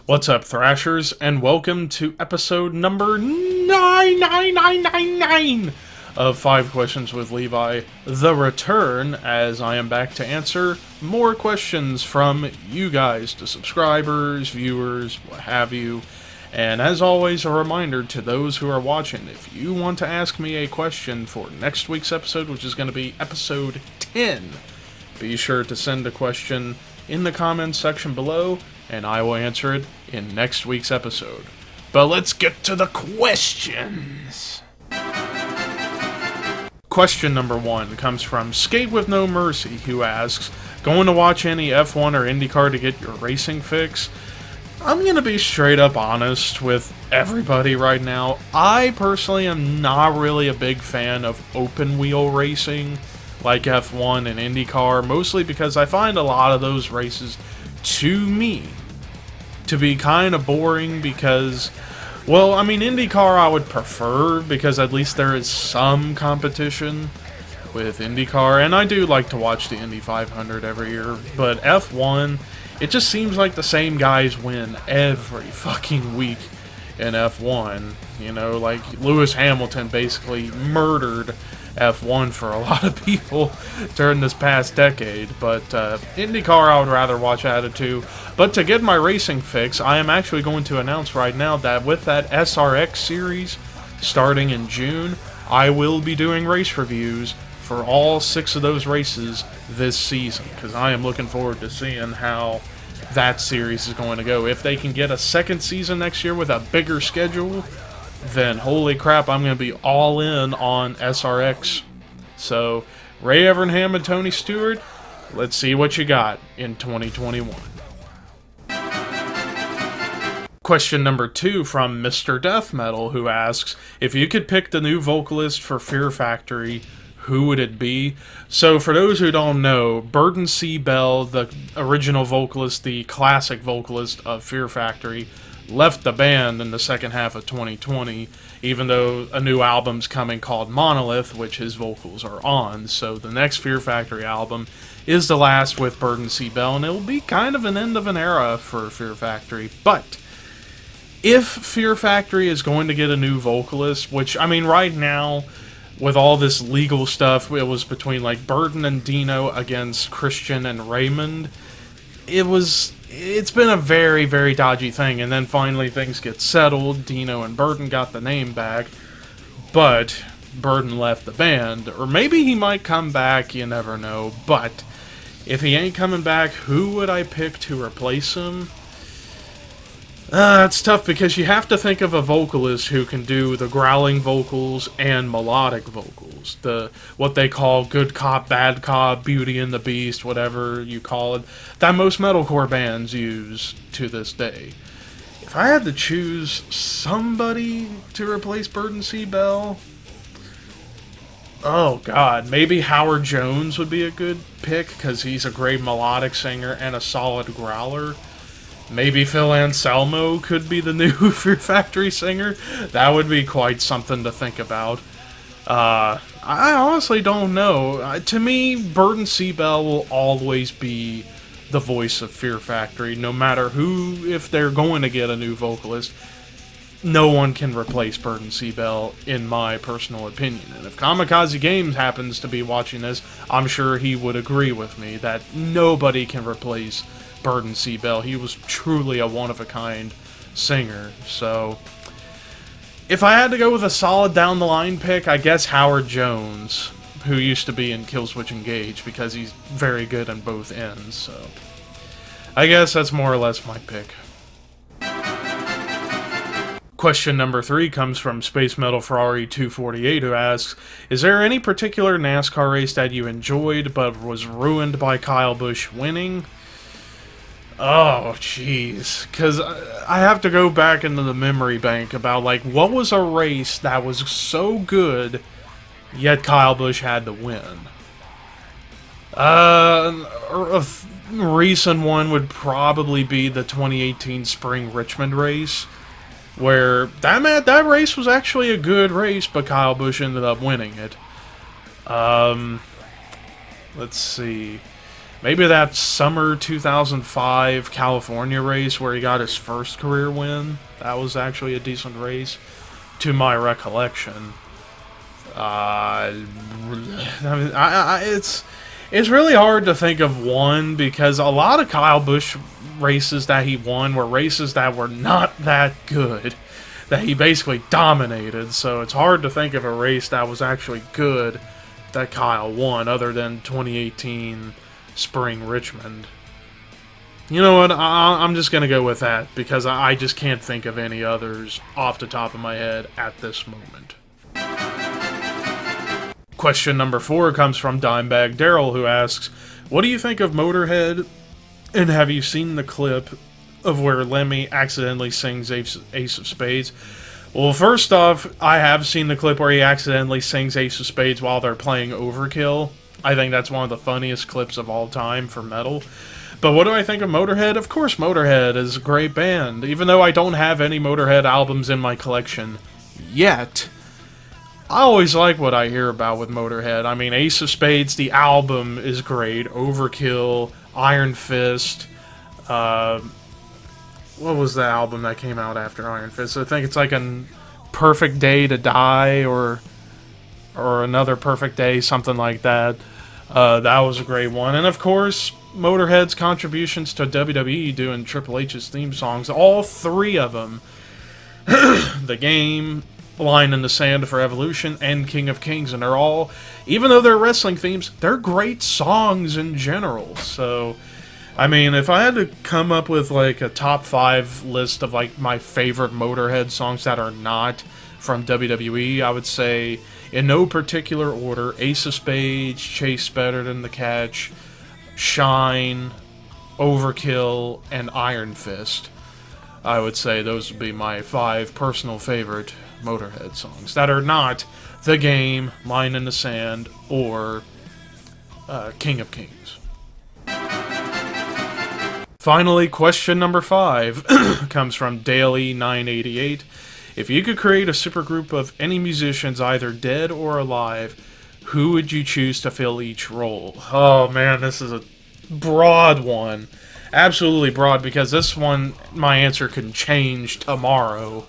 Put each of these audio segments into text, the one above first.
What's up, Thrashers, and welcome to episode number 99999 of 5 Questions with Levi, the return, as I am back to answer more questions from you guys, the subscribers, viewers, what have you. And as always, a reminder to those who are watching, if you want to ask me a question for next week's episode, which is going to be episode 10, be sure to send a question in the comments section below, and I will answer it in next week's episode. But let's get to the questions! Question number 1 comes from Skate With No Mercy, who asks, going to watch any F1 or IndyCar to get your racing fix? I'm gonna be straight up honest with everybody right now. I personally am not really a big fan of open wheel racing like F1 and IndyCar, mostly because I find a lot of those races, to me, to be kind of boring because, well, I mean, IndyCar I would prefer because at least there is some competition with IndyCar, and I do like to watch the Indy 500 every year, but F1, it just seems like the same guys win every fucking week in F1. You know, like Lewis Hamilton basically murdered F1 for a lot of people during this past decade, but IndyCar I would rather watch out of too. But to get my racing fix, I am actually going to announce right now that with that SRX series starting in June, I will be doing race reviews for all 6 of those races this season, because I am looking forward to seeing how that series is going to go. If they can get a second season next year with a bigger schedule, then holy crap, I'm going to be all in on SRX. So, Ray Evernham and Tony Stewart, let's see what you got in 2021. Question number 2 from Mr. Death Metal, who asks, if you could pick the new vocalist for Fear Factory, who would it be? So, for those who don't know, Burton C. Bell, the original vocalist, the classic vocalist of Fear Factory, left the band in the second half of 2020, even though a new album's coming called Monolith, which his vocals are on. So the next Fear Factory album is the last with Burton C. Bell, and it'll be kind of an end of an era for Fear Factory. But if Fear Factory is going to get a new vocalist, which, I mean, right now, with all this legal stuff, it was between like Burton and Dino against Christian and Raymond. It's been a very, very dodgy thing, and then finally things get settled. Dino and Burton got the name back, but Burton left the band. Or maybe he might come back, you never know. But if he ain't coming back, who would I pick to replace him? It's tough because you have to think of a vocalist who can do the growling vocals and melodic vocals. What they call good cop, bad cop, Beauty and the Beast, whatever you call it, that most metalcore bands use to this day. If I had to choose somebody to replace Burton C. Bell, oh god, maybe Howard Jones would be a good pick because he's a great melodic singer and a solid growler. Maybe Phil Anselmo could be the new Fear Factory singer. That would be quite something to think about. I honestly don't know. To me, Burton C. Bell will always be the voice of Fear Factory, no matter who, if they're going to get a new vocalist. No one can replace Burton C. Bell, in my personal opinion. And if Kamikaze Games happens to be watching this, I'm sure he would agree with me that nobody can replace Burton C. Bell. He was truly a one-of-a-kind singer. So, if I had to go with a solid down-the-line pick, I guess Howard Jones, who used to be in Killswitch Engage, because he's very good on both ends. So, I guess that's more or less my pick. Question number 3 comes from Space Metal Ferrari 248, who asks, is there any particular NASCAR race that you enjoyed but was ruined by Kyle Busch winning? Oh, jeez. Because I have to go back into the memory bank about, like, what was a race that was so good, yet Kyle Busch had to win? A recent one would probably be the 2018 Spring Richmond race, where that race was actually a good race, but Kyle Busch ended up winning it. Let's see. Maybe that summer 2005 California race where he got his first career win. That was actually a decent race, to my recollection. It's really hard to think of one because a lot of Kyle Busch races that he won were races that were not that good, that he basically dominated. So it's hard to think of a race that was actually good that Kyle won, other than 2018 Spring Richmond. You know what? I'm just going to go with that because I just can't think of any others off the top of my head at this moment. Question number 4 comes from Dimebag Daryl, who asks, what do you think of Motorhead, and have you seen the clip of where Lemmy accidentally sings Ace of Spades? Well, first off, I have seen the clip where he accidentally sings Ace of Spades while they're playing Overkill. I think that's one of the funniest clips of all time for metal. But what do I think of Motorhead? Of course, Motorhead is a great band. Even though I don't have any Motorhead albums in my collection yet, I always like what I hear about with Motorhead. I mean, Ace of Spades, the album, is great. Overkill, Iron Fist. What was the album that came out after Iron Fist? I think it's like a Perfect Day to Die, or Another Perfect Day, something like that. That was a great one. And of course, Motorhead's contributions to WWE doing Triple H's theme songs. All 3 of them. The Game, Line in the Sand for Evolution, and King of Kings. And they're all, even though they're wrestling themes, they're great songs in general. So, I mean, if I had to come up with like a top 5 list of like my favorite Motorhead songs that are not from WWE, I would say, in no particular order, Ace of Spades, Chase Better Than the Catch, Shine, Overkill, and Iron Fist. I would say those would be my 5 personal favorite Motorhead songs that are not The Game, Line in the Sand, or King of Kings. Finally, question number 5 comes from Daily988. If you could create a supergroup of any musicians, either dead or alive, who would you choose to fill each role? Oh man, this is a broad one. Absolutely broad, because this one, my answer can change tomorrow.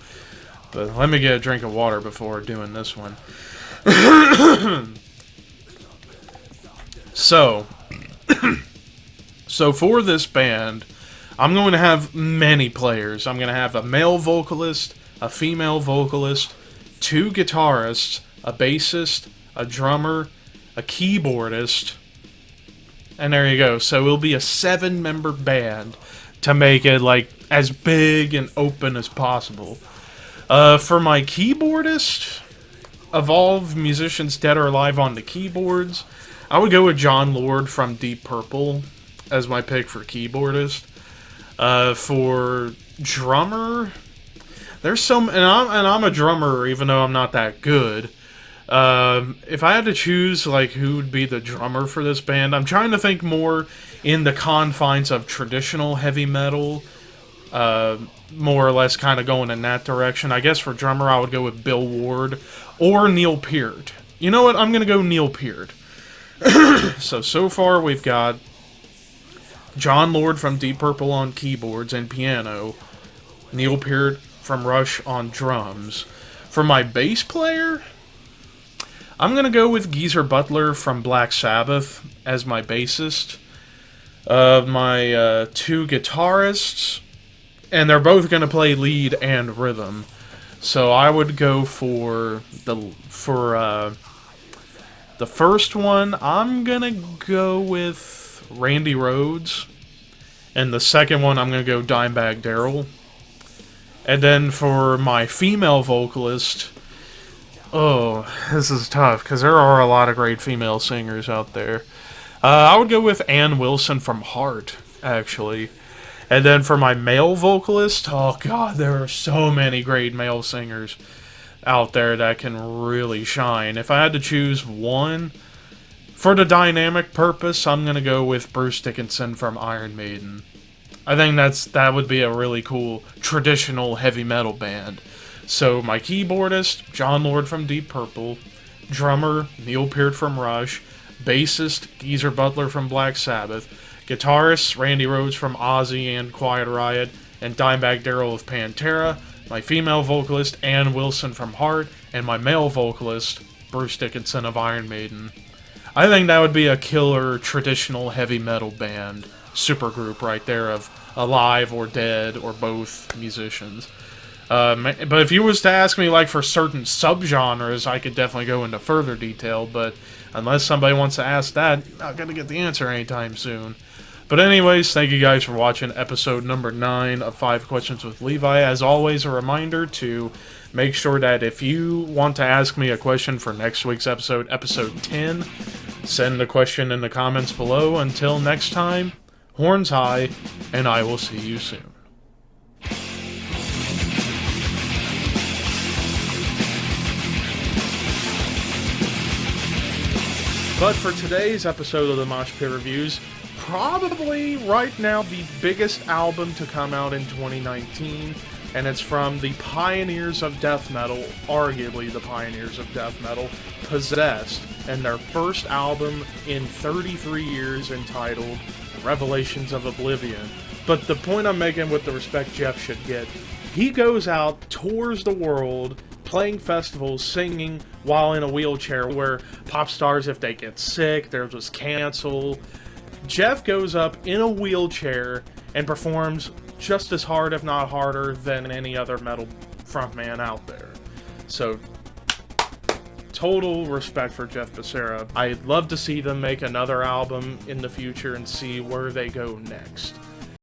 But let me get a drink of water before doing this one. So for this band, I'm going to have many players. I'm going to have a male vocalist, a female vocalist, 2 guitarists, a bassist, a drummer, a keyboardist, and there you go. So it'll be a 7-member band to make it like as big and open as possible. For my keyboardist, of all musicians dead or alive on the keyboards, I would go with John Lord from Deep Purple as my pick for keyboardist. For drummer, there's some, and I'm a drummer even though I'm not that good. If I had to choose like who would be the drummer for this band, I'm trying to think more in the confines of traditional heavy metal, more or less kind of going in that direction. I guess for drummer I would go with Bill Ward or Neil Peart. You know what? I'm gonna go Neil Peart. So far we've got John Lord from Deep Purple on keyboards and piano, Neil Peart from Rush on drums. For my bass player, I'm going to go with Geezer Butler from Black Sabbath as my bassist. My 2 guitarists, and they're both going to play lead and rhythm. So I would go for the first one, I'm going to go with Randy Rhoads. And the second one, I'm going to go Dimebag Daryl. And then for my female vocalist, oh, this is tough, because there are a lot of great female singers out there. I would go with Ann Wilson from Heart, actually. And then for my male vocalist, oh god, there are so many great male singers out there that can really shine. If I had to choose one, for the dynamic purpose, I'm going to go with Bruce Dickinson from Iron Maiden. I think that would be a really cool traditional heavy metal band. So my keyboardist, John Lord from Deep Purple, drummer, Neil Peart from Rush, bassist Geezer Butler from Black Sabbath, guitarist Randy Rhoads from Ozzy and Quiet Riot, and Dimebag Darrell of Pantera, my female vocalist Ann Wilson from Heart, and my male vocalist Bruce Dickinson of Iron Maiden. I think that would be a killer traditional heavy metal band supergroup right there of alive or dead or both musicians. But if you was to ask me like for certain subgenres, I could definitely go into further detail, but unless somebody wants to ask that, I'm not going to get the answer anytime soon. But anyways, thank you guys for watching episode number 9 of 5 Questions with Levi. As always, a reminder to make sure that if you want to ask me a question for next week's episode, episode 10, send the question in the comments below. Until next time, horns high, and I will see you soon. But for today's episode of the Mosh Pit Reviews, probably right now the biggest album to come out in 2019, and it's from the pioneers of death metal, arguably the pioneers of death metal, Possessed, and their first album in 33 years entitled Revelations of Oblivion. But the point I'm making with the respect Jeff should get, he goes out, tours the world, playing festivals, singing while in a wheelchair, where pop stars, if they get sick, they're just canceled. Jeff goes up in a wheelchair and performs just as hard, if not harder, than any other metal frontman out there. So, total respect for Jeff Becerra. I'd love to see them make another album in the future and see where they go next.